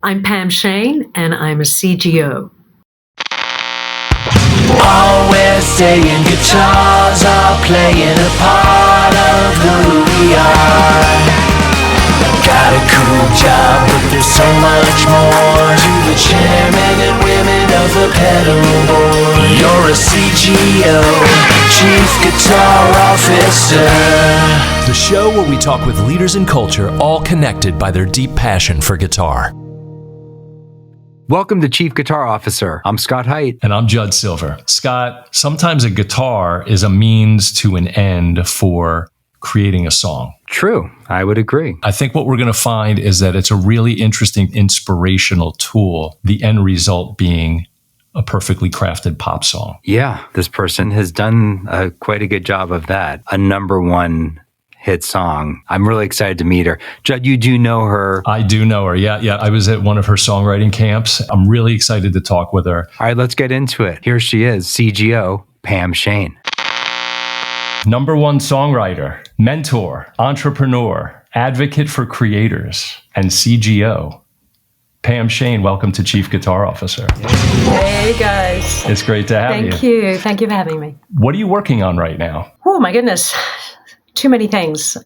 I'm Pam Sheyne, and I'm a CGO. Always saying guitars are playing a part of who we are. Got a cool job, but there's so much more to the chairman and women of the pedal board. You're a CGO, Chief Guitar Officer. The show where we talk with leaders in culture, all connected by their deep passion for guitar. Welcome to Chief Guitar Officer. I'm Scott Haidt. And I'm Judd Silver. Scott, sometimes a guitar is a means to an end for creating a song. True. I would agree. I think what we're going to find is that it's a really interesting, inspirational tool, the end result being a perfectly crafted pop song. Yeah, this person has done quite a good job of that. A number one hit song. I'm really excited to meet her. Judd, you do know her. I do know her. Yeah. I was at one of her songwriting camps. I'm really excited to talk with her. All right, let's get into it. Here she is, CGO, Pam Sheyne. Number one songwriter, mentor, entrepreneur, advocate for creators, and CGO. Pam Sheyne, welcome to Chief Guitar Officer. Hey, guys. It's great to have you. Thank you. Thank you for having me. What are you working on right now? Oh, my goodness. Too many things.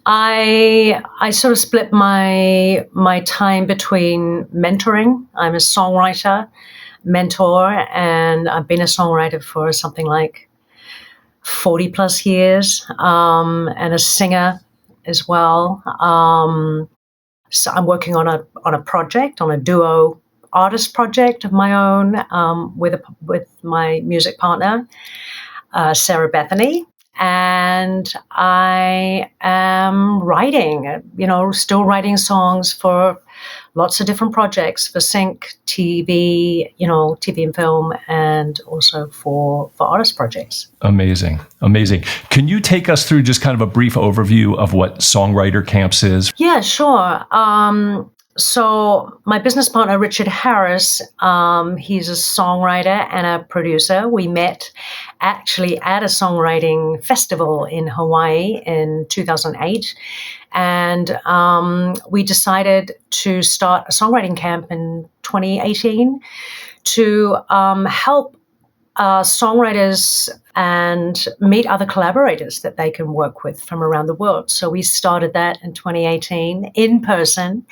I sort of split my time between mentoring. I'm a songwriter, mentor, and I've been a songwriter for something like 40 plus years, and a singer as well. So I'm working on a project, on a duo artist project of my own, with my music partner, Sarah Bethany. And I am writing, still writing songs for lots of different projects, for sync, TV, TV and film, and also for artist projects. Amazing. Can you take us through just kind of a brief overview of what Songwriter Camps is? Yeah, sure. So my business partner, Richard Harris, he's a songwriter and a producer. We met actually at a songwriting festival in Hawaii in 2008. And we decided to start a songwriting camp in 2018 to help songwriters and meet other collaborators that they can work with from around the world. So we started that in 2018 in person.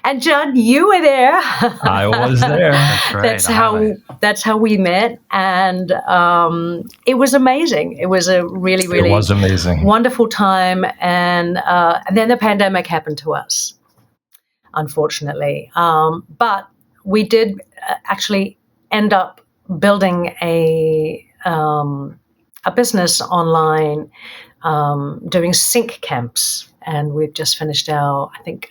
And Judd, you were there. I was there. That's right. That's how we met. And it was amazing. It was a really, really wonderful time. And then the pandemic happened to us, unfortunately. But we did actually end up building a business online, doing sync camps, and we've just finished our, I think,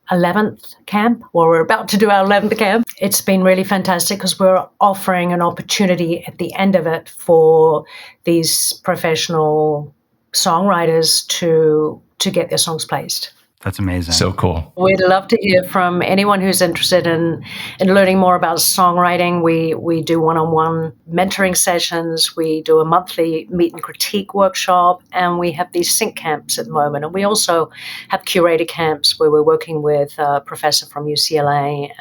11th camp. Well, we're about to do our 11th camp. It's been really fantastic because we're offering an opportunity at the end of it for these professional songwriters to get their songs placed. That's amazing. So cool. We'd love to hear from anyone who's interested in learning more about songwriting. We do one-on-one mentoring sessions. We do a monthly meet and critique workshop, and we have these sync camps at the moment. And we also have curated camps where we're working with a professor from UCLA,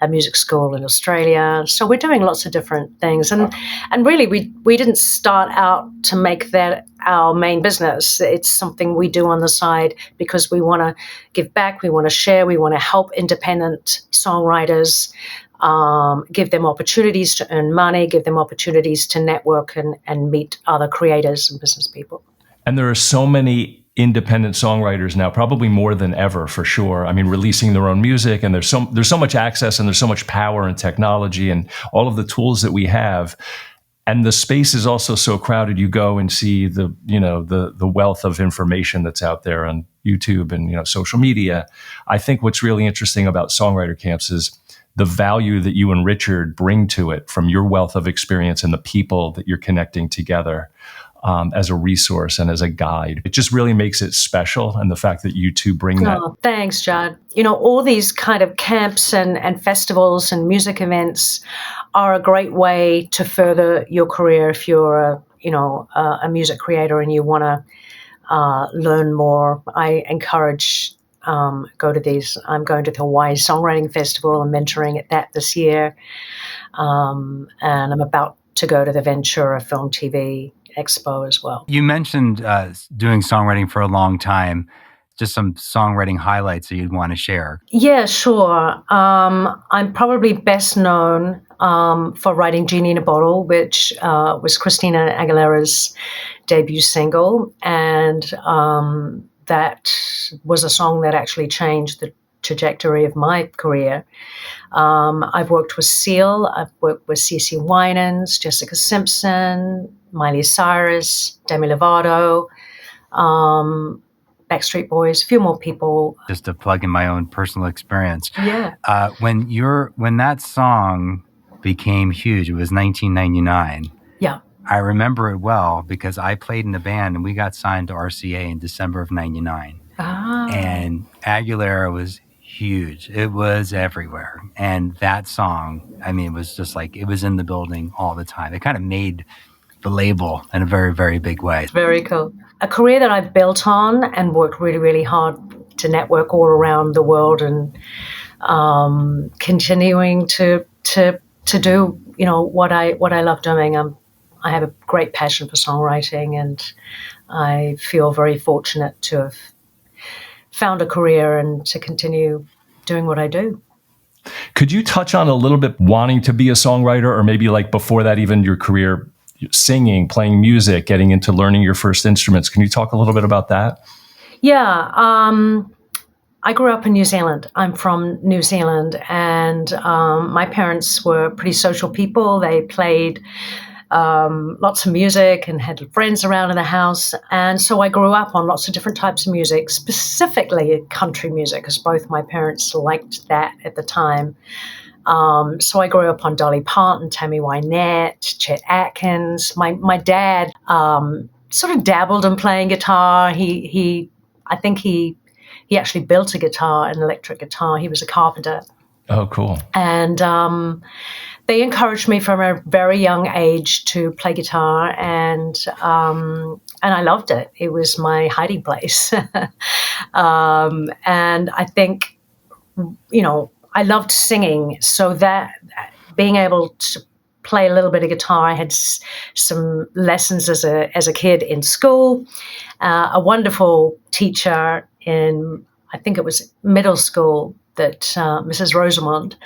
a music school in Australia. So we're doing lots of different things. And really, we didn't start out to make that our main business. It's something we do on the side because we want to give back, we want to share, we want to help independent songwriters, give them opportunities to earn money, give them opportunities to network and meet other creators and business people. And there are so many independent songwriters now, probably more than ever, for sure. I mean, releasing their own music, and there's so much access, and there's so much power and technology and all of the tools that we have. And the space is also so crowded. You go and see the wealth of information that's out there on YouTube and, social media. I think what's really interesting about Songwriter Camps is the value that you and Richard bring to it from your wealth of experience and the people that you're connecting together as a resource and as a guide. It just really makes it special. And the fact that you two bring that. Oh, thanks, Judd. All these kind of camps and festivals and music events are a great way to further your career if you're a music creator and you want to learn more. I encourage go to these. I'm going to the Hawaii Songwriting Festival and mentoring at that this year. And I'm about to go to the Ventura Film TV Expo as well. You mentioned doing songwriting for a long time. Just some songwriting highlights that you'd want to share. Yeah, sure. I'm probably best known for writing Genie In A Bottle, which was Christina Aguilera's debut single. And that was a song that actually changed the trajectory of my career. I've worked with Seal, I've worked with CeCe Winans, Jessica Simpson, Miley Cyrus, Demi Lovato, Backstreet Boys, a few more people. Just to plug in my own personal experience. Yeah. When that song became huge, it was 1999. Yeah. I remember it well because I played in a band and we got signed to RCA in December of 99. Ah. And Aguilera was huge. It was everywhere. And that song, I mean, it was just like, it was in the building all the time. It kind of made the label in a very, very big way. Very cool. A career that I've built on and worked really, really hard to network all around the world and continuing to do, what I love doing. I have a great passion for songwriting, and I feel very fortunate to have found a career and to continue doing what I do. Could you touch on a little bit wanting to be a songwriter, or maybe like before that, even your career singing, playing music, getting into learning your first instruments? Can you talk a little bit about that? Yeah. I grew up in New Zealand. I'm from New Zealand, and my parents were pretty social people. They played lots of music and had friends around in the house. And so I grew up on lots of different types of music, specifically country music, because both my parents liked that at the time. So I grew up on Dolly, Parton, Tammy Wynette, Chet Atkins. My dad sort of dabbled in playing guitar. I think he actually built a guitar, an electric guitar. He was a carpenter. Oh, cool. And they encouraged me from a very young age to play guitar, and I loved it. It was my hiding place. And I think, I loved singing, so that being able to play a little bit of guitar, I had some lessons as a kid in school. A wonderful teacher in, I think it was middle school, that Mrs. Rosamond,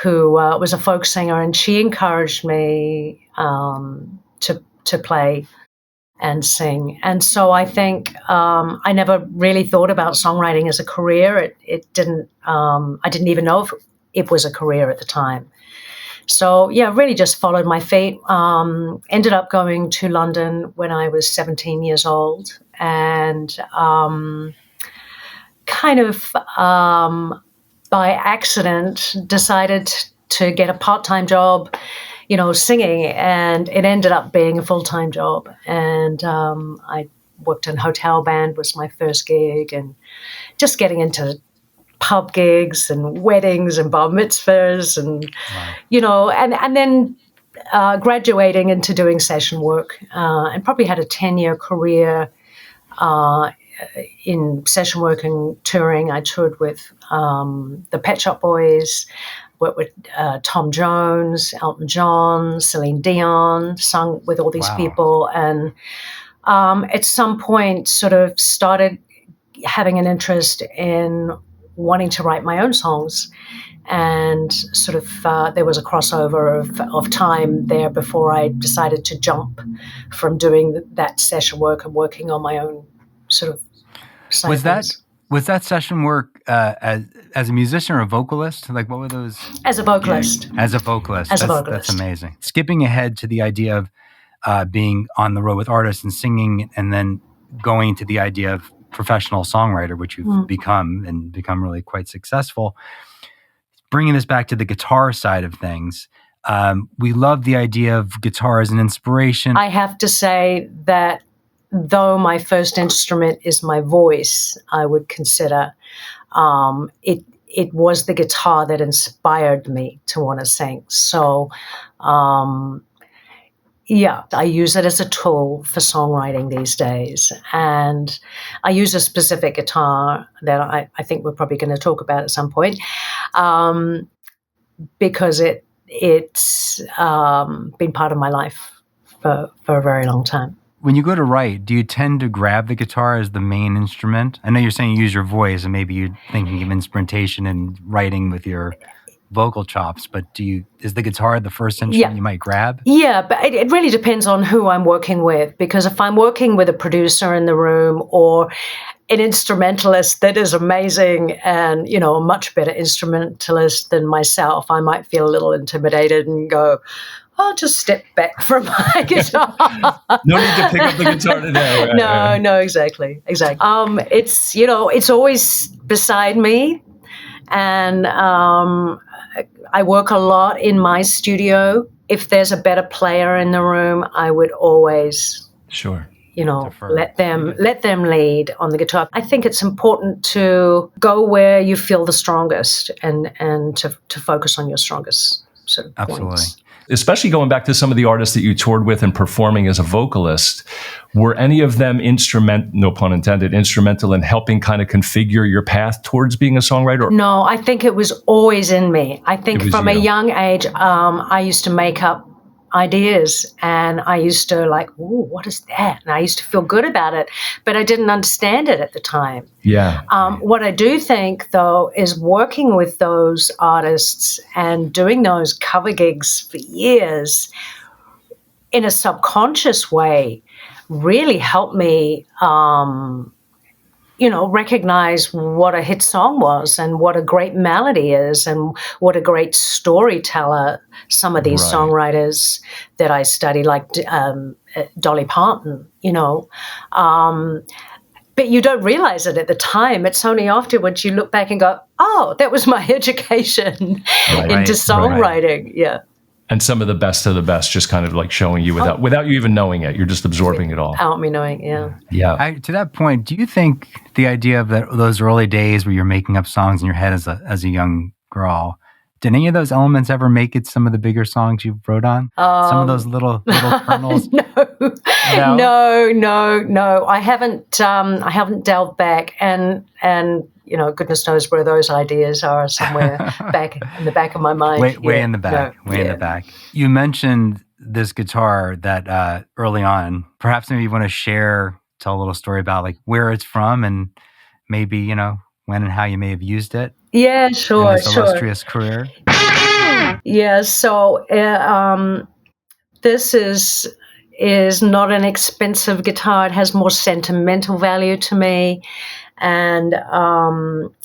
who was a folk singer, and she encouraged me to play and sing. And so I think I never really thought about songwriting as a career. It didn't. I didn't even know if it was a career at the time. So yeah, really just followed my feet. Ended up going to London when I was 17 years old, and kind of by accident decided to get a part-time job, singing, and it ended up being a full-time job. And I worked in hotel band, was my first gig, and just getting into pub gigs and weddings and bar mitzvahs and, Wow. and then graduating into doing session work, and probably had a 10-year career in session work and touring. I toured with the Pet Shop Boys, worked with Tom Jones, Elton John, Celine Dion, sung with all these Wow. people, and at some point sort of started having an interest in wanting to write my own songs. And sort of there was a crossover of time there before I decided to jump from doing that session work and working on my own sort of side things. Was that session work as a musician or a vocalist? Like, what were those? As a vocalist. As a vocalist. As a That's vocalist. amazing. Skipping ahead to the idea of being on the road with artists and singing, and then going to the idea of professional songwriter, which you've become really quite successful. Bringing this back to the guitar side of things, we love the idea of guitar as an inspiration. I have to say that though my first instrument is my voice, I would consider it was the guitar that inspired me to want to sing. So Yeah, I use it as a tool for songwriting these days. And I use a specific guitar that I think we're probably going to talk about at some point, because it's been part of my life for a very long time. When you go to write, do you tend to grab the guitar as the main instrument? I know you're saying you use your voice, and maybe you're thinking of instrumentation and writing with your vocal chops, but is the guitar the first instrument you might grab? Yeah, but it really depends on who I'm working with, because if I'm working with a producer in the room or an instrumentalist that is amazing and, a much better instrumentalist than myself, I might feel a little intimidated and go, I'll just step back from my guitar. No need to pick up the guitar today. Right? No, exactly. It's, it's always beside me. And I work a lot in my studio. If there's a better player in the room, I would always, let them lead on the guitar. I think it's important to go where you feel the strongest and to focus on your strongest sort of points. Especially going back to some of the artists that you toured with and performing as a vocalist, were any of them no pun intended, instrumental in helping kind of configure your path towards being a songwriter? No, I think it was always in me. I think from a young age, I used to make up ideas and I used to like, ooh, what is that? And I used to feel good about it, but I didn't understand it at the time. Yeah. What I do think, though, is working with those artists and doing those cover gigs for years in a subconscious way really helped me recognize what a hit song was and what a great melody is and what a great storyteller some of these songwriters that I study, like Dolly Parton, but you don't realize it at the time. It's only afterwards you look back and go, oh, that was my education into songwriting. Right. Yeah. And some of the best just kind of like showing you without you even knowing it. You're just absorbing it all. Without me knowing, yeah. Yeah. To that point, do you think the idea of those early days where you're making up songs in your head as a young girl, did any of those elements ever make it some of the bigger songs you wrote on? Some of those little kernels? No. I haven't delved back, and goodness knows where those ideas are, somewhere back in the back of my mind. Way in the back. In the back. You mentioned this guitar that early on. Perhaps maybe you want to tell a little story about like where it's from and maybe, when and how you may have used it. Yeah, sure. In this illustrious career. Yeah, so this is not an expensive guitar. It has more sentimental value to me. And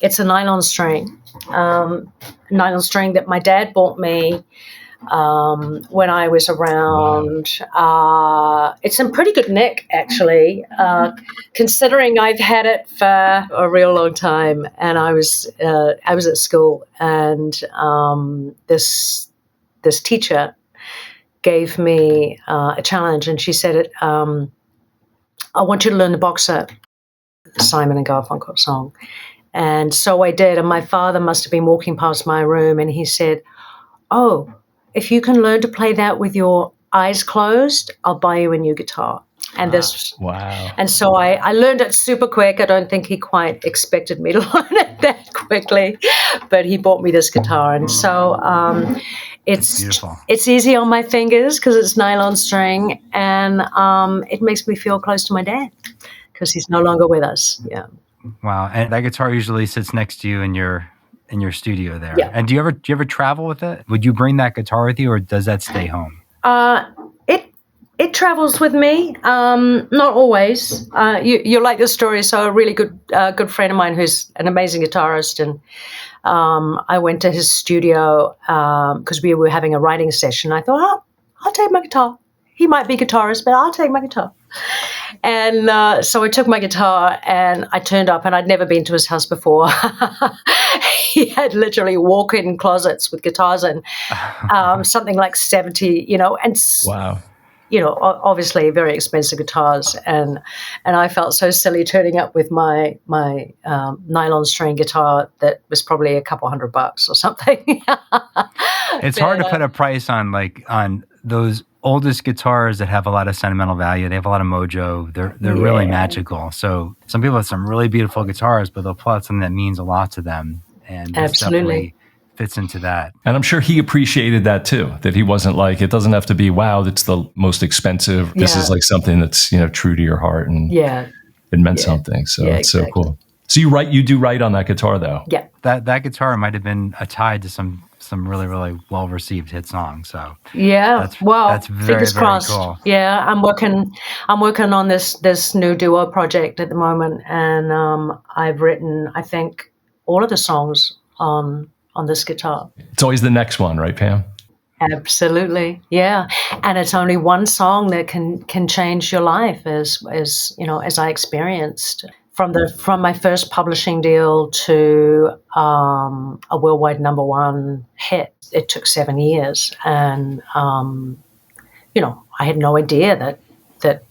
it's a nylon string that my dad bought me when I was around. It's in pretty good nick, actually, considering I've had it for a real long time. And I was at school, and this teacher gave me a challenge, and she said, "I want you to learn the box set." Simon and Garfunkel song. And so I did. And my father must have been walking past my room and he said, "Oh, if you can learn to play that with your eyes closed, I'll buy you a new guitar." And wow. And so I learned it super quick. I don't think he quite expected me to learn it that quickly, but he bought me this guitar. And so it's easy on my fingers because it's nylon string, and it makes me feel close to my dad, because he's no longer with us. Yeah. Wow. And that guitar usually sits next to you in your studio there. Yeah. And do you ever travel with it? Would you bring that guitar with you, or does that stay home? It travels with me. Not always. You like the story. So a really good friend of mine who's an amazing guitarist, and I went to his studio because we were having a writing session. I thought, oh, I'll take my guitar. He might be a guitarist, but I'll take my guitar. And so I took my guitar and I turned up, and I'd never been to his house before. He had literally walk-in closets with guitars in, something like 70, and wow. Obviously very expensive guitars. And I felt so silly turning up with my nylon string guitar that was probably a couple $100 or something. It's hard to put a price on those oldest guitars that have a lot of sentimental value. They have a lot of mojo. They're really magical. So some people have some really beautiful guitars, but they'll pull out something that means a lot to them. And this definitely fits into that. And I'm sure he appreciated that too, that he wasn't like, it doesn't have to be, wow, that's the most expensive. This is like something that's, true to your heart, and it meant something. So it's so cool. So you do write on that guitar though? Yeah. That guitar might have been tied to some really, really well-received hit songs. So that's very, fingers very crossed. cool. Yeah, I'm working on this new duo project at the moment, and I've written, I think, all of the songs on this guitar. It's always the next one, right, Pam? Absolutely, yeah. And it's only one song that can change your life, as I experienced. From my first publishing deal to a worldwide #1 hit, it took 7 years, and I had no idea that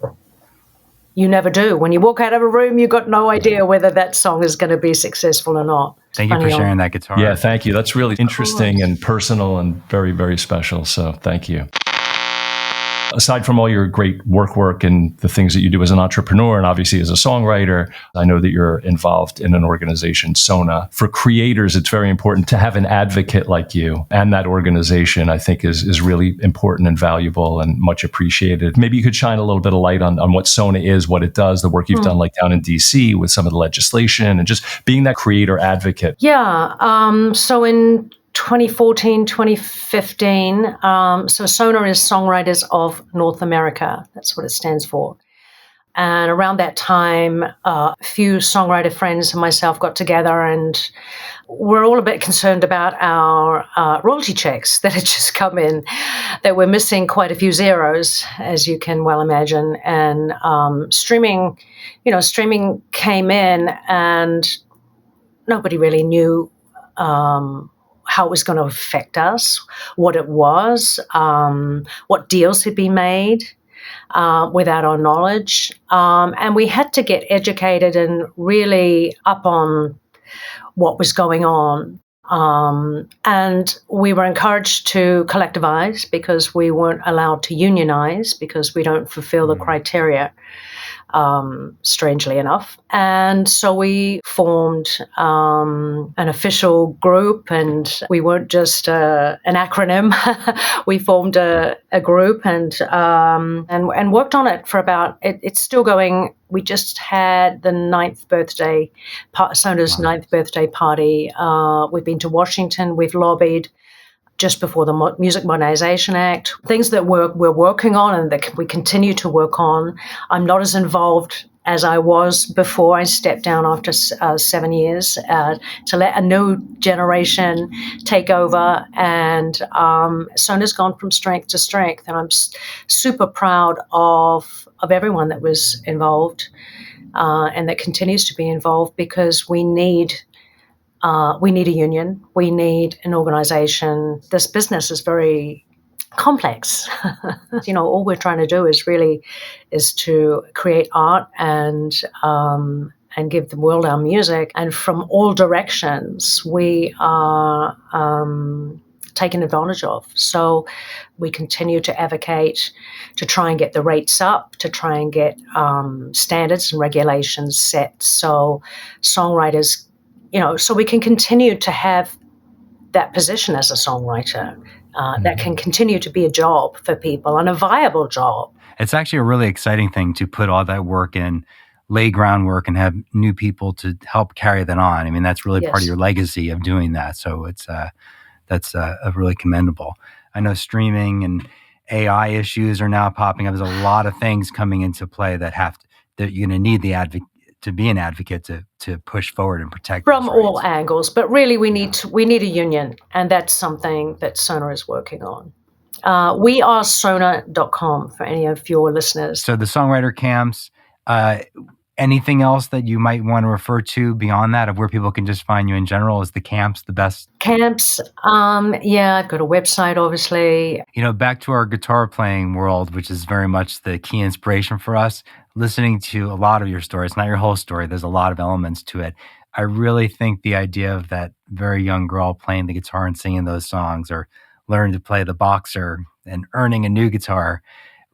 you never do. When you walk out of a room, you've got no idea whether that song is going to be successful or not. Thank you for sharing that guitar. Yeah, thank you. That's really interesting and personal and very, very special. So thank you. Aside from all your great work and the things that you do as an entrepreneur and obviously as a songwriter, I know that you're involved in an organization, SONA. For creators, it's very important to have an advocate like you, and that organization, I think, is really important and valuable and much appreciated. Maybe you could shine a little bit of light on what SONA is, what it does, the work you've done like down in DC with some of the legislation and just being that creator advocate. Yeah. So in 2014, 2015. So SONA is Songwriters of North America. That's what it stands for. And around that time, a few songwriter friends and myself got together, and we're all a bit concerned about our royalty checks that had just come in, that we're missing quite a few zeros, as you can well imagine. And streaming came in, and nobody really knew how it was going to affect us, what it was, what deals had been made without our knowledge. And we had to get educated and really up on what was going on. And we were encouraged to collectivize because we weren't allowed to unionize because we don't fulfill the criteria. Strangely enough. And so we formed an official group, and we weren't just an acronym. We formed a group and worked on it for about, it's still going. We just had the 9th birthday, Sona's 9th birthday party. We've been to Washington, we've lobbied just before the Music Modernization Act, things that we're working on and that we continue to work on. I'm not as involved as I was before I stepped down after 7 years to let a new generation take over. And Sona's gone from strength to strength, and I'm super proud of everyone that was involved and that continues to be involved, because we need a union. We need an organization. This business is very complex. All we're trying to do is to create art and give the world our music. And from all directions, we are taken advantage of. So we continue to advocate to try and get the rates up, to try and get standards and regulations set so songwriters, so we can continue to have that position as a songwriter, that can continue to be a job for people and a viable job. It's actually a really exciting thing to put all that work in, lay groundwork, and have new people to help carry that on. I mean, that's really part of your legacy of doing that. So that's really commendable. I know streaming and AI issues are now popping up. There's a lot of things coming into play that you're going to need to be an advocate to push forward and protect from all angles. But really, we need a union, and that's something that SONA is working on. We are Sona.com for any of your listeners. So the Songwriter Camps, anything else that you might want to refer to beyond that, of where people can just find you in general? Is the camps the best? Camps, I've got a website, obviously. Back to our guitar playing world, which is very much the key inspiration for us. Listening to a lot of your stories, not your whole story, there's a lot of elements to it. I really think the idea of that very young girl playing the guitar and singing those songs, or learning to play the boxer and earning a new guitar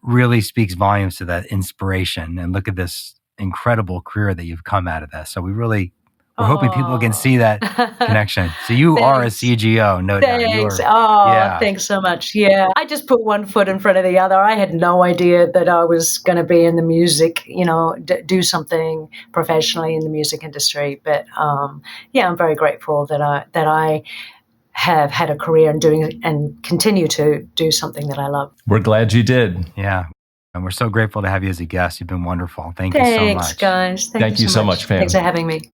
really speaks volumes to that inspiration. And look at this incredible career that you've come out of this. So we're hoping people can see that connection. So you are a CGO, no doubt. Thanks. Thanks so much. Yeah. I just put one foot in front of the other. I had no idea that I was going to be in the music, do something professionally in the music industry. But I'm very grateful that I have had a career and continue to do something that I love. We're glad you did. Yeah. And we're so grateful to have you as a guest. You've been wonderful. Thank you so much. Thanks, guys. Thank you so much, Pam. Thanks for having me.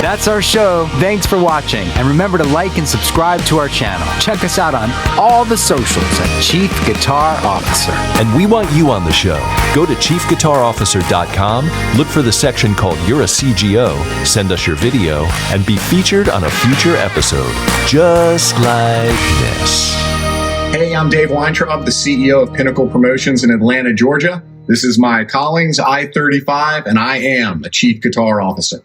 That's our show. Thanks for watching. And remember to like and subscribe to our channel. Check us out on all the socials at Chief Guitar Officer. And we want you on the show. Go to chiefguitarofficer.com, look for the section called You're a CGO, send us your video, and be featured on a future episode. Just like this. Hey, I'm Dave Weintraub, the CEO of Pinnacle Promotions in Atlanta, Georgia. This is my Collings I-35, and I am a Chief Guitar Officer.